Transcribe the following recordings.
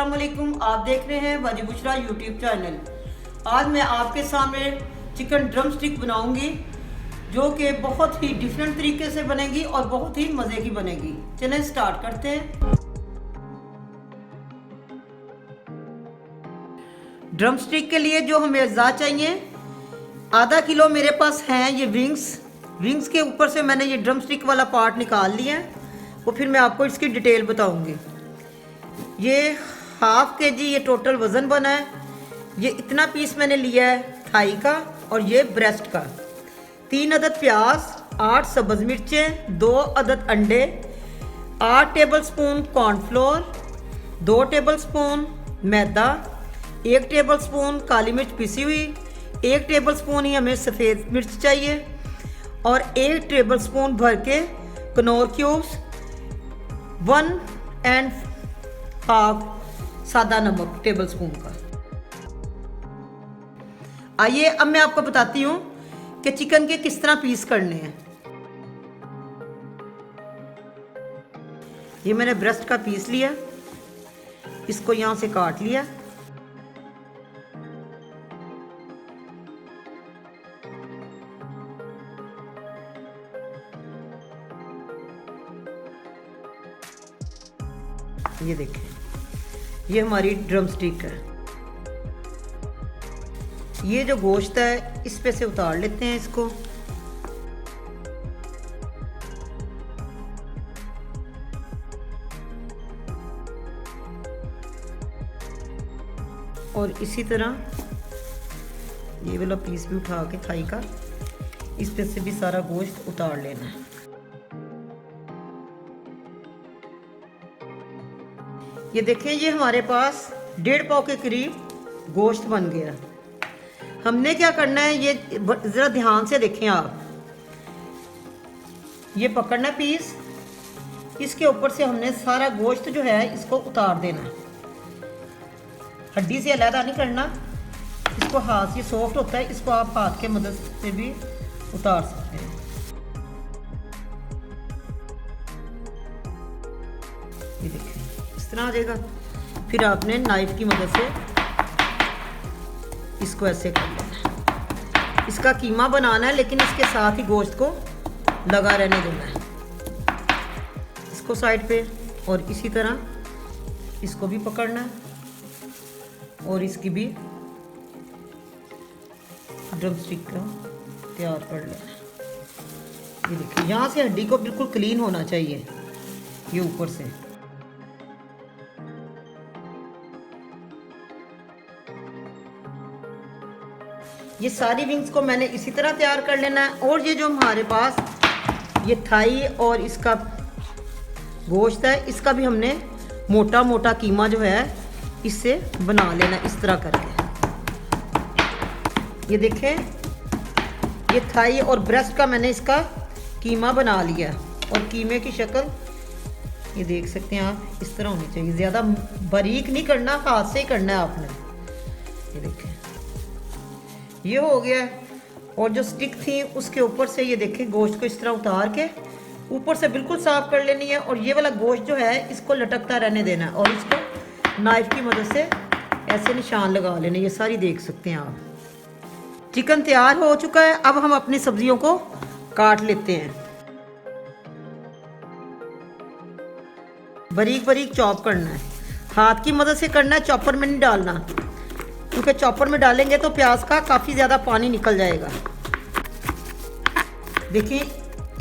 अस्सलाम वालेकुम। आप देख रहे हैं वाजी बुशरा यूट्यूब चैनल। आज मैं आपके सामने चिकन ड्रम स्टिक बनाऊंगी जो कि बहुत ही डिफरेंट तरीके से बनेगी और बहुत ही मज़े की बनेगी। चलें स्टार्ट करते हैं। ड्रम स्टिक के लिए जो हमें अज्जा चाहिए, आधा किलो मेरे पास हैं ये विंग्स के ऊपर से मैंने ये ड्रम स्टिक वाला पार्ट निकाल लिया है, वो फिर मैं आपको इसकी डिटेल बताऊंगी। ये हाफ के जी ये टोटल वज़न बना है। ये इतना पीस मैंने लिया है थाई का और ये ब्रेस्ट का। 3 अदद प्याज, 8 सब्ज़ मिर्चें, 2 अदद अंडे, 8 टेबलस्पून कॉर्नफ्लोर, 2 टेबलस्पून मैदा, 1 टेबलस्पून काली मिर्च पिसी हुई, 1 टेबलस्पून ही हमें सफ़ेद मिर्च चाहिए और 1 टेबलस्पून भर के कनौर क्यूब्स, 1 1/2 सादा नमक टेबलस्पून का। आइए अब मैं आपको बताती हूँ कि चिकन के किस तरह पीस करने हैं। ये मैंने ब्रेस्ट का पीस लिया, इसको यहाँ से काट लिया। ये देखें, ये हमारी ड्रम स्टिक है। ये जो गोश्त है इस पे से उतार लेते हैं इसको। और इसी तरह ये वाला पीस भी उठा के थाई का, इस पे से भी सारा गोश्त उतार लेना है। ये देखें, ये हमारे पास 1.5 पाव के करीब गोश्त बन गया। हमने क्या करना है, ये ज़रा ध्यान से देखें आप। ये पकड़ना पीस, इसके ऊपर से हमने सारा गोश्त जो है इसको उतार देना है। हड्डी से अलग नहीं करना इसको। हाथ ये सॉफ्ट होता है, इसको आप हाथ के मदद से भी उतार सकते हैं। ये देखें, इस तरह आ जाएगा। फिर आपने नाइफ की मदद से इसको ऐसे कर लेना है। इसका कीमा बनाना है, लेकिन इसके साथ ही गोश्त को लगा रहने देना है। इसको साइड पे, और इसी तरह इसको भी पकड़ना है और इसकी भी ड्रम स्टिक का तैयार कर लेना है। ये देखिए, यहाँ से हड्डी को बिल्कुल क्लीन होना चाहिए, ये ऊपर से। ये सारी विंग्स को मैंने इसी तरह तैयार कर लेना है। और ये जो हमारे पास ये थाई और इसका गोश्त है, इसका भी हमने मोटा मोटा कीमा जो है इससे बना लेना, इस तरह करके। ये देखें, ये थाई और ब्रेस्ट का मैंने इसका कीमा बना लिया और कीमे की शक्ल ये देख सकते हैं आप, इस तरह होनी चाहिए। ज़्यादा बारीक नहीं करना, हाथ से ही करना है आपने। ये देखें, ये हो गया। और जो स्टिक थी उसके ऊपर से ये देखें, गोश्त को इस तरह उतार के ऊपर से बिल्कुल साफ कर लेनी है। और ये वाला गोश्त जो है इसको लटकता रहने देना है और इसको नाइफ की मदद से ऐसे निशान लगा लेने। ये सारी देख सकते हैं आप। चिकन तैयार हो चुका है। अब हम अपनी सब्जियों को काट लेते हैं। बारीक बारीक चॉप करना है, हाथ की मदद से करना है, चॉपर में नहीं डालना, क्योंकि चॉपर में डालेंगे तो प्याज का काफ़ी ज़्यादा पानी निकल जाएगा। देखिए,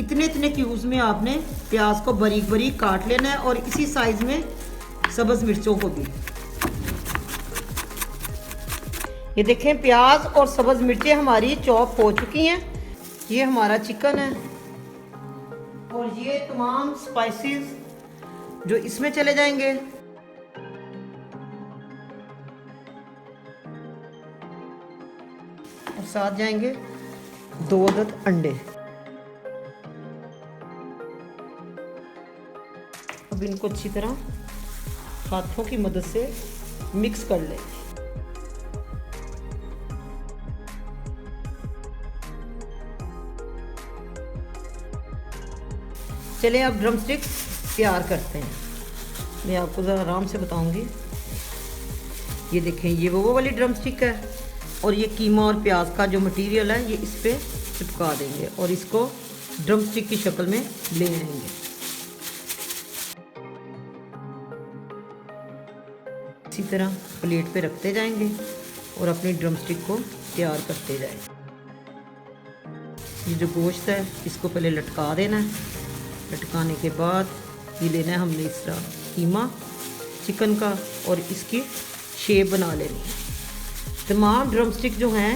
इतने इतने क्यूब्स में आपने प्याज को बारीक बारीक काट लेना है और इसी साइज़ में सब्ज़ मिर्चों को भी। ये देखें, प्याज और सब्ज़ मिर्चें हमारी चॉप हो चुकी हैं। ये हमारा चिकन है और ये तमाम स्पाइसेस जो इसमें चले जाएंगे। और साथ जाएंगे 2 अदद अंडे। अब इनको अच्छी तरह हाथों की मदद से मिक्स कर लें। चलें अब ड्रम स्टिक्स तैयार करते हैं। मैं आपको ज़रा आराम से बताऊंगी। ये देखें, ये वो वाली ड्रम स्टिक है और ये कीमा और प्याज का जो मटेरियल है ये इस पर चिपका देंगे और इसको ड्रम स्टिक की शक्ल में ले आएंगे। इसी तरह प्लेट पे रखते जाएंगे और अपनी ड्रम स्टिक को तैयार करते जाएंगे। ये जो गोश्त है इसको पहले लटका देना है। लटकाने के बाद ये लेना है हमने इस तरह कीमा चिकन का और इसकी शेप बना लेनी है। तमाम ड्रम स्टिक जो हैं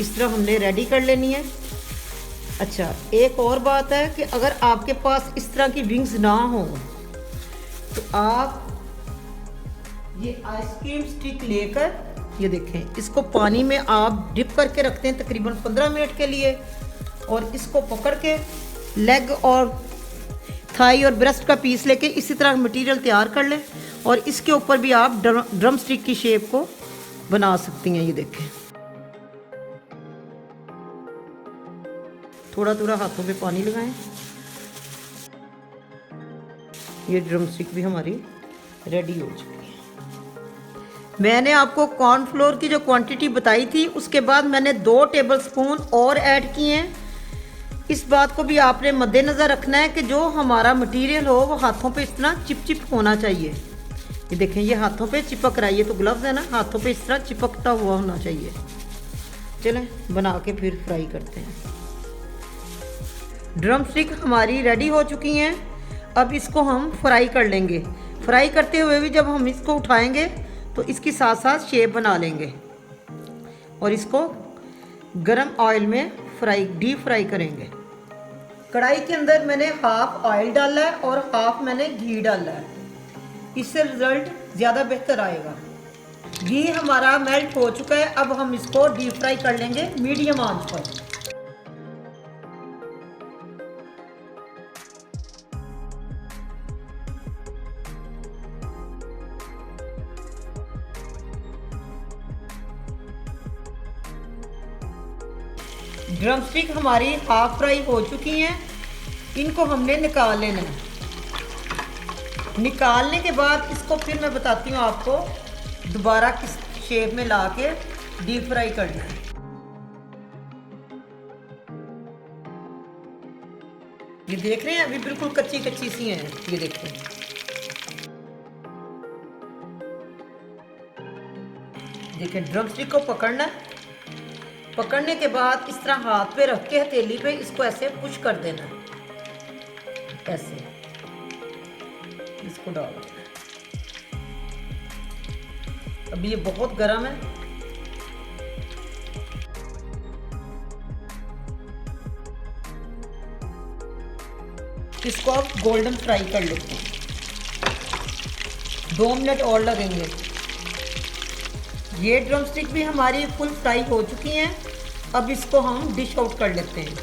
इस तरह हमने रेडी कर लेनी है। अच्छा, एक और बात है कि अगर आपके पास इस तरह की विंग्स ना हो तो आप ये आइसक्रीम स्टिक लेकर, ये देखें, इसको पानी में आप डिप करके रखते हैं तकरीबन 15 मिनट के लिए और इसको पकड़ के लेग और थाई और ब्रेस्ट का पीस लेके इसी तरह मटेरियल तैयार कर लें और इसके ऊपर भी आप ड्रम स्टिक की शेप को बना सकती हैं। ये देखें, थोड़ा थोड़ा हाथों पे पानी लगाएं। ये ड्रम स्टिक भी हमारी रेडी हो चुकी है। मैंने आपको कॉर्नफ्लोर की जो क्वांटिटी बताई थी उसके बाद मैंने 2 टेबलस्पून और ऐड किए हैं। इस बात को भी आपने मद्देनज़र रखना है कि जो हमारा मटेरियल हो वो हाथों पे इस तरह चिप होना चाहिए। ये देखें, ये हाथों पे चिपक रहा है, ये तो ग्लव्स है ना, हाथों पे इस तरह चिपकता हुआ होना चाहिए। चलें बना के फिर फ्राई करते हैं। ड्रम स्टिक हमारी रेडी हो चुकी हैं। अब इसको हम फ्राई कर लेंगे। फ्राई करते हुए भी जब हम इसको उठाएंगे तो इसकी साथ साथ शेप बना लेंगे और इसको गरम ऑयल में डीप फ्राई करेंगे। कढ़ाई के अंदर मैंने हाफ ऑयल डाला है और हाफ मैंने घी डाला है। इससे रिजल्ट ज़्यादा बेहतर आएगा। घी हमारा मेल्ट हो चुका है। अब हम इसको डीप फ्राई कर लेंगे मीडियम आंच पर। ड्रम स्टिक हमारी हाफ फ्राई हो चुकी हैं। इनको हमने निकाल लेना है। निकालने के बाद इसको फिर मैं बताती हूँ आपको दोबारा किस शेप में ला के डीप फ्राई करना है। ये देख रहे हैं, अभी बिल्कुल कच्ची कच्ची सी हैं। ये देखिए, देखिए ड्रम स्टिक को पकड़ना है। पकड़ने के बाद इस तरह हाथ पे रख के हथेली पे इसको ऐसे पुश कर देना है, ऐसे इसको डाल देना। अभी ये बहुत गर्म है। इसको आप गोल्डन फ्राई कर लेते हैं। 2 मिनट और लगेंगे। ये ड्रम स्टिक भी हमारी फुल फ्राई हो चुकी हैं। अब इसको हम डिश आउट कर लेते हैं।